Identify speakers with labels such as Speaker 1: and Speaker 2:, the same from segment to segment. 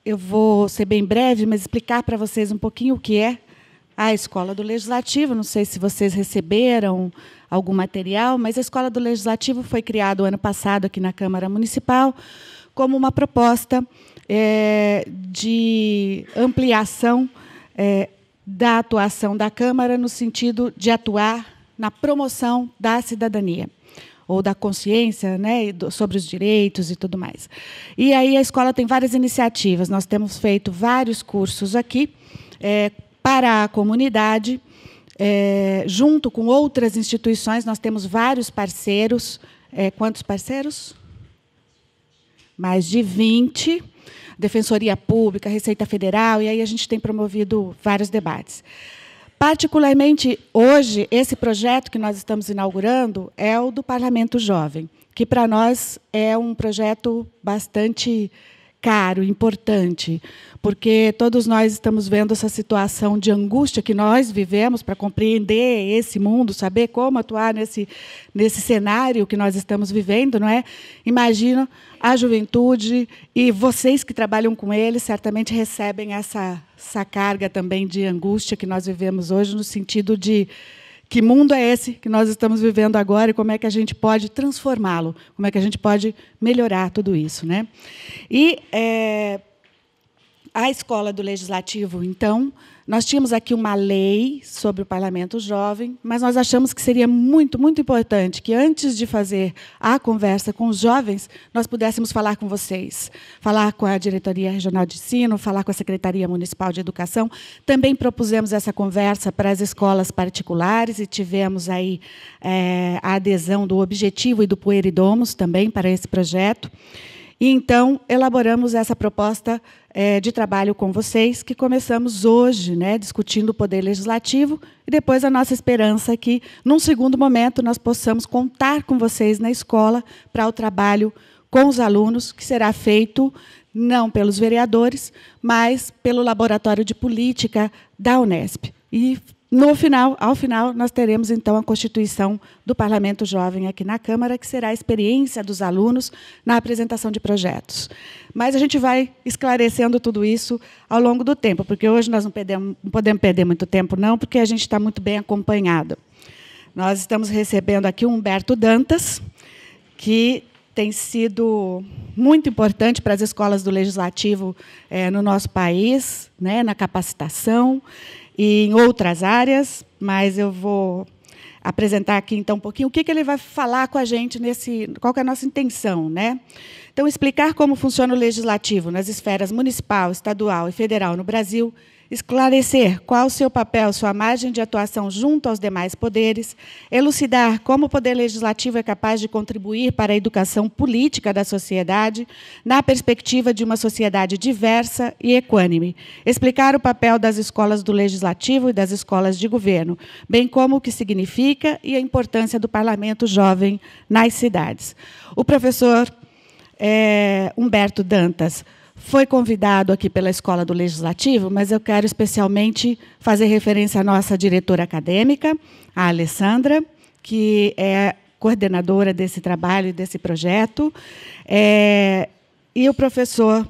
Speaker 1: eu vou ser bem breve, mas explicar para vocês um pouquinho o que é a Escola do Legislativo. Não sei se vocês receberam algum material, mas a Escola do Legislativo foi criada o ano passado aqui na Câmara Municipal como uma proposta de ampliação da atuação da Câmara no sentido de atuar na promoção da cidadania, ou da consciência, né, sobre os direitos e tudo mais. E aí a escola tem várias iniciativas. Nós temos feito vários cursos aqui para a comunidade, junto com outras instituições. Nós temos vários parceiros. Quantos parceiros? Mais de 20. Defensoria Pública, Receita Federal, e aí a gente tem promovido vários debates. Particularmente, hoje, esse projeto que nós estamos inaugurando é o do Parlamento Jovem, que, para nós, é um projeto bastante caro, importante, porque todos nós estamos vendo essa situação de angústia que nós vivemos para compreender esse mundo, saber como atuar nesse cenário que nós estamos vivendo, não é? Imagina a juventude, e vocês que trabalham com eles certamente recebem essa carga também de angústia que nós vivemos hoje, no sentido de que mundo é esse que nós estamos vivendo agora e como é que a gente pode transformá-lo, como é que a gente pode melhorar tudo isso, né? E a Escola do Legislativo, então, nós tínhamos aqui uma lei sobre o Parlamento Jovem, mas nós achamos que seria muito, muito importante que, antes de fazer a conversa com os jovens, nós pudéssemos falar com vocês, falar com a Diretoria Regional de Ensino, falar com a Secretaria Municipal de Educação. Também propusemos essa conversa para as escolas particulares e tivemos aí a adesão do Objetivo e do Pueridomus também para esse projeto. E, então, elaboramos essa proposta de trabalho com vocês, que começamos hoje, né, discutindo o Poder Legislativo, e depois a nossa esperança é que, num segundo momento, nós possamos contar com vocês na escola para o trabalho com os alunos, que será feito não pelos vereadores, mas pelo Laboratório de Política da Unesp. E, ao final, nós teremos, então, a constituição do Parlamento Jovem aqui na Câmara, que será a experiência dos alunos na apresentação de projetos. Mas a gente vai esclarecendo tudo isso ao longo do tempo, porque hoje nós não podemos perder muito tempo, não, porque a gente está muito bem acompanhado. Nós estamos recebendo aqui o Humberto Dantas, que tem sido muito importante para as escolas do Legislativo no nosso país, né, na capacitação, e em outras áreas, mas eu vou apresentar aqui, então, um pouquinho o que ele vai falar com a gente, qual que é a nossa intenção, né? Então, explicar como funciona o Legislativo nas esferas municipal, estadual e federal no Brasil, esclarecer qual o seu papel, sua margem de atuação junto aos demais poderes, elucidar como o Poder Legislativo é capaz de contribuir para a educação política da sociedade, na perspectiva de uma sociedade diversa e equânime, explicar o papel das escolas do Legislativo e das escolas de governo, bem como o que significa e a importância do Parlamento Jovem nas cidades. O professor Humberto Dantas foi convidado aqui pela Escola do Legislativo, mas eu quero especialmente fazer referência à nossa diretora acadêmica, a Alessandra, que é coordenadora desse trabalho e desse projeto. E o professor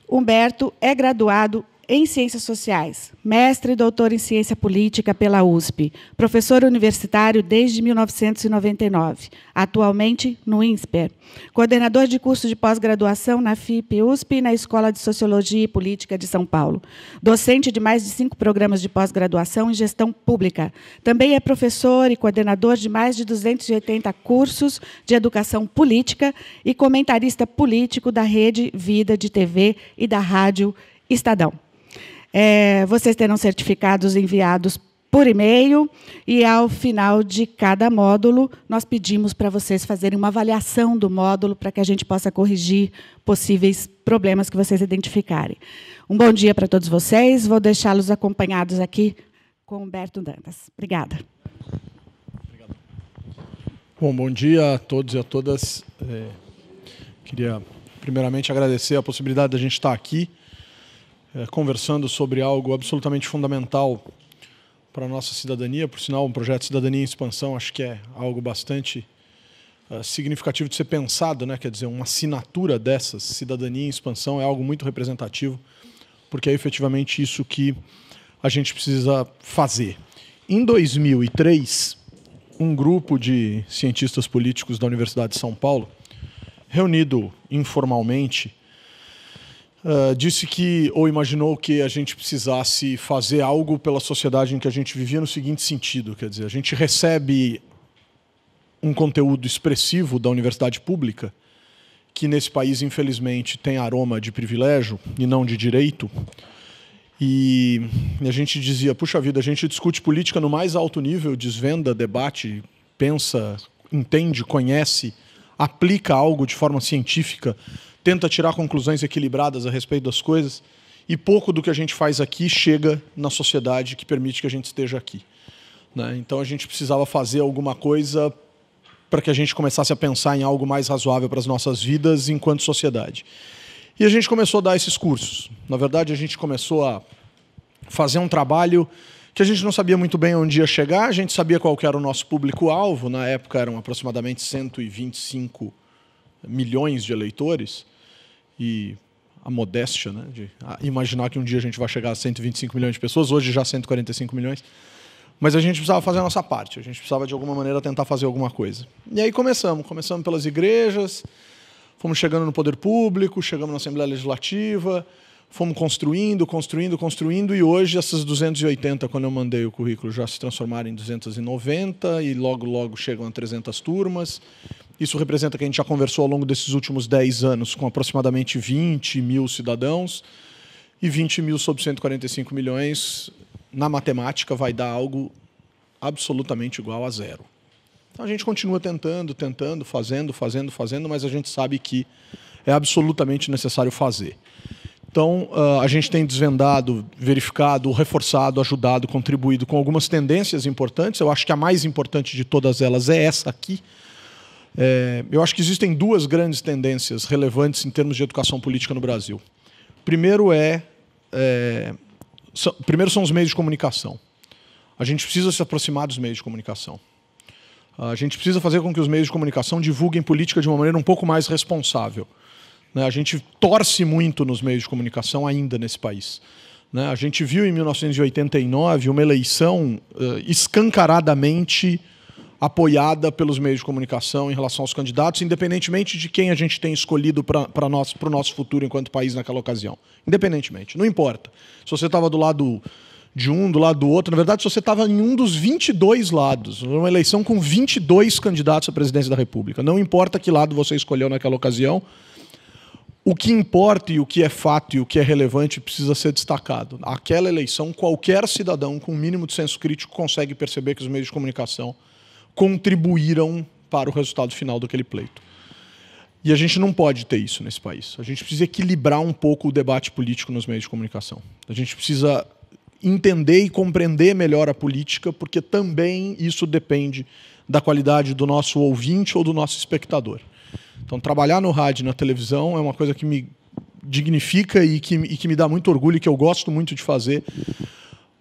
Speaker 1: Humberto é graduado em Ciências Sociais, mestre e doutor em Ciência Política pela USP, professor universitário desde 1999, atualmente no INSPER, coordenador de curso de pós-graduação na FIP-USP e na Escola de Sociologia e Política de São Paulo, docente de mais de 5 programas de pós-graduação em gestão pública. Também é professor e coordenador de mais de 280 cursos de educação política e comentarista político da Rede Vida de TV e da Rádio Estadão. Vocês terão certificados enviados por e-mail e, ao final de cada módulo, nós pedimos para vocês fazerem uma avaliação do módulo para que a gente possa corrigir possíveis problemas que vocês identificarem. Um bom dia para todos vocês. Vou deixá-los acompanhados aqui com Humberto Dantas. Obrigada.
Speaker 2: Obrigado. Bom dia a todos e a todas. Queria, primeiramente, agradecer a possibilidade de a gente estar aqui conversando sobre algo absolutamente fundamental para a nossa cidadania. Por sinal, um projeto de Cidadania em Expansão, acho que é algo bastante significativo de ser pensado, né? Quer dizer, uma assinatura dessas, cidadania em expansão, é algo muito representativo, porque é efetivamente isso que a gente precisa fazer. Em 2003, um grupo de cientistas políticos da Universidade de São Paulo, reunido informalmente, disse que, ou imaginou que a gente precisasse fazer algo pela sociedade em que a gente vivia no seguinte sentido, quer dizer, a gente recebe um conteúdo expressivo da universidade pública, que nesse país, infelizmente, tem aroma de privilégio e não de direito, e a gente dizia, puxa vida, a gente discute política no mais alto nível, desvenda, debate, pensa, entende, conhece, aplica algo de forma científica, tenta tirar conclusões equilibradas a respeito das coisas, e pouco do que a gente faz aqui chega na sociedade que permite que a gente esteja aqui, né? Então a gente precisava fazer alguma coisa para que a gente começasse a pensar em algo mais razoável para as nossas vidas enquanto sociedade. E a gente começou a dar esses cursos. Na verdade, a gente começou a fazer um trabalho que a gente não sabia muito bem onde ia chegar, a gente sabia qual que era o nosso público-alvo, na época eram aproximadamente 125 milhões de eleitores, e a modéstia, né, de imaginar que um dia a gente vai chegar a 125 milhões de pessoas, hoje já 145 milhões, mas a gente precisava fazer a nossa parte, a gente precisava de alguma maneira tentar fazer alguma coisa. E aí começamos pelas igrejas, fomos chegando no poder público, chegamos na Assembleia Legislativa, fomos construindo, e hoje essas 280, quando eu mandei o currículo, já se transformaram em 290 e logo chegam a 300 turmas. Isso representa que a gente já conversou ao longo desses últimos 10 anos com aproximadamente 20 mil cidadãos, e 20 mil sobre 145 milhões, na matemática, vai dar algo absolutamente igual a zero. Então a gente continua tentando, fazendo, mas a gente sabe que é absolutamente necessário fazer. Então a gente tem desvendado, verificado, reforçado, ajudado, contribuído com algumas tendências importantes. Eu acho que a mais importante de todas elas é essa aqui. Eu acho que existem duas grandes tendências relevantes em termos de educação política no Brasil. Primeiro são os meios de comunicação. A gente precisa se aproximar dos meios de comunicação. A gente precisa fazer com que os meios de comunicação divulguem política de uma maneira um pouco mais responsável. A gente torce muito nos meios de comunicação ainda nesse país. A gente viu em 1989 uma eleição escancaradamente apoiada pelos meios de comunicação em relação aos candidatos, independentemente de quem a gente tem escolhido para o nosso futuro enquanto país naquela ocasião. Independentemente, não importa. Se você estava do lado de um, do lado do outro, na verdade, se você estava em um dos 22 lados, uma eleição com 22 candidatos à presidência da República, não importa que lado você escolheu naquela ocasião, o que importa e o que é fato e o que é relevante precisa ser destacado. Aquela eleição, qualquer cidadão com um mínimo de senso crítico consegue perceber que os meios de comunicação contribuíram para o resultado final daquele pleito. E a gente não pode ter isso nesse país. A gente precisa equilibrar um pouco o debate político nos meios de comunicação. A gente precisa entender e compreender melhor a política, porque também isso depende da qualidade do nosso ouvinte ou do nosso espectador. Então, trabalhar no rádio e na televisão é uma coisa que me dignifica e que me dá muito orgulho e que eu gosto muito de fazer,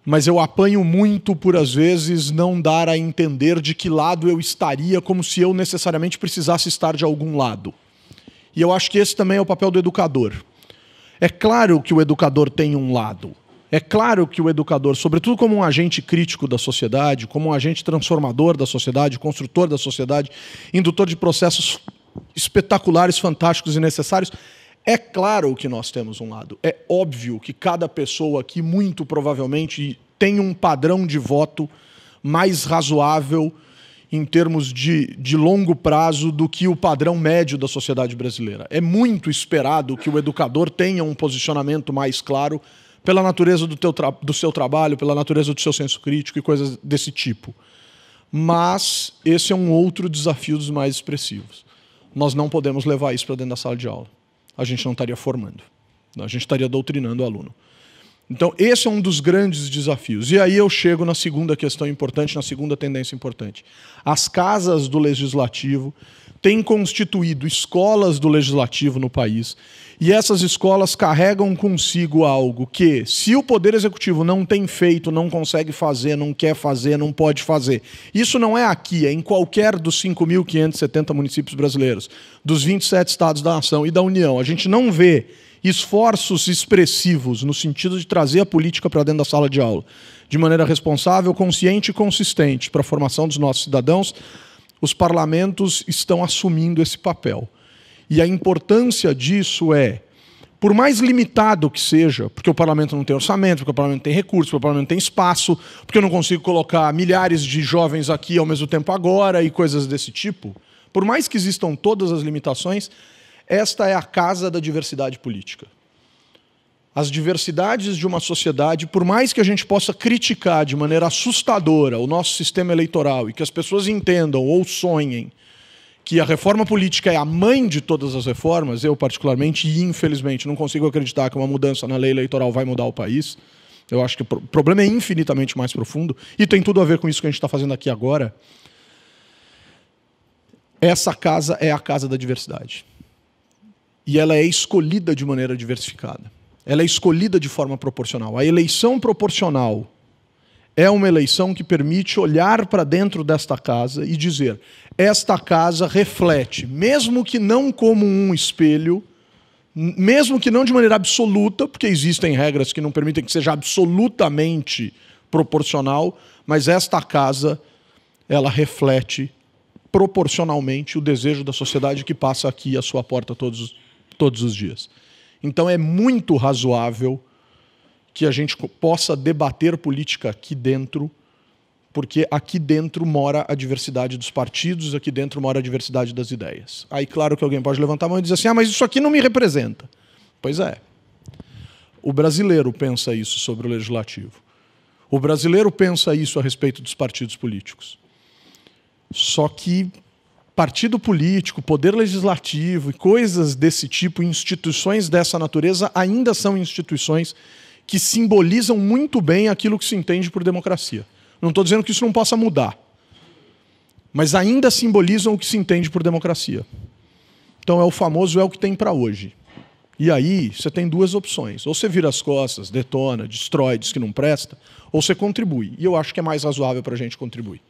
Speaker 2: mas eu apanho muito por, às vezes, não dar a entender de que lado eu estaria, como se eu necessariamente precisasse estar de algum lado. E eu acho que esse também é o papel do educador. É claro que o educador tem um lado. É claro que o educador, sobretudo como um agente crítico da sociedade, como um agente transformador da sociedade, construtor da sociedade, indutor de processos espetaculares, fantásticos e necessários, é claro que nós temos um lado. É óbvio que cada pessoa aqui, muito provavelmente, tem um padrão de voto mais razoável em termos de longo prazo do que o padrão médio da sociedade brasileira. É muito esperado que o educador tenha um posicionamento mais claro pela natureza do seu trabalho, pela natureza do seu senso crítico e coisas desse tipo. Mas esse é um outro desafio dos mais expressivos. Nós não podemos levar isso para dentro da sala de aula. A gente não estaria formando. A gente estaria doutrinando o aluno. Então, esse é um dos grandes desafios. E aí eu chego na segunda questão importante, na segunda tendência importante. As casas do Legislativo tem constituído escolas do legislativo no país, e essas escolas carregam consigo algo que, se o Poder Executivo não tem feito, não consegue fazer, não quer fazer, não pode fazer. Isso não é aqui, é em qualquer dos 5.570 municípios brasileiros, dos 27 estados da nação e da União. A gente não vê esforços expressivos no sentido de trazer a política para dentro da sala de aula, de maneira responsável, consciente e consistente para a formação dos nossos cidadãos. Os parlamentos estão assumindo esse papel. E a importância disso é, por mais limitado que seja, porque o parlamento não tem orçamento, porque o parlamento não tem recursos, porque o parlamento não tem espaço, porque eu não consigo colocar milhares de jovens aqui ao mesmo tempo agora e coisas desse tipo, por mais que existam todas as limitações, esta é a casa da diversidade política. As diversidades de uma sociedade, por mais que a gente possa criticar de maneira assustadora o nosso sistema eleitoral e que as pessoas entendam ou sonhem que a reforma política é a mãe de todas as reformas, eu particularmente e infelizmente não consigo acreditar que uma mudança na lei eleitoral vai mudar o país. Eu acho que o problema é infinitamente mais profundo e tem tudo a ver com isso que a gente está fazendo aqui agora. Essa casa é a casa da diversidade. E ela é escolhida de maneira diversificada. Ela é escolhida de forma proporcional. A eleição proporcional é uma eleição que permite olhar para dentro desta casa e dizer: esta casa reflete, mesmo que não como um espelho, mesmo que não de maneira absoluta, porque existem regras que não permitem que seja absolutamente proporcional, mas esta casa, ela reflete proporcionalmente o desejo da sociedade que passa aqui à sua porta todos os dias. Então é muito razoável que a gente possa debater política aqui dentro, porque aqui dentro mora a diversidade dos partidos, aqui dentro mora a diversidade das ideias. Aí, claro que alguém pode levantar a mão e dizer assim: ah, mas isso aqui não me representa. Pois é. O brasileiro pensa isso sobre o legislativo. O brasileiro pensa isso a respeito dos partidos políticos. Só que partido político, poder legislativo e coisas desse tipo, instituições dessa natureza, ainda são instituições que simbolizam muito bem aquilo que se entende por democracia. Não estou dizendo que isso não possa mudar, mas ainda simbolizam o que se entende por democracia. Então é o famoso é o que tem para hoje. E aí você tem duas opções. Ou você vira as costas, detona, destrói, diz que não presta, ou você contribui. E eu acho que é mais razoável para a gente contribuir.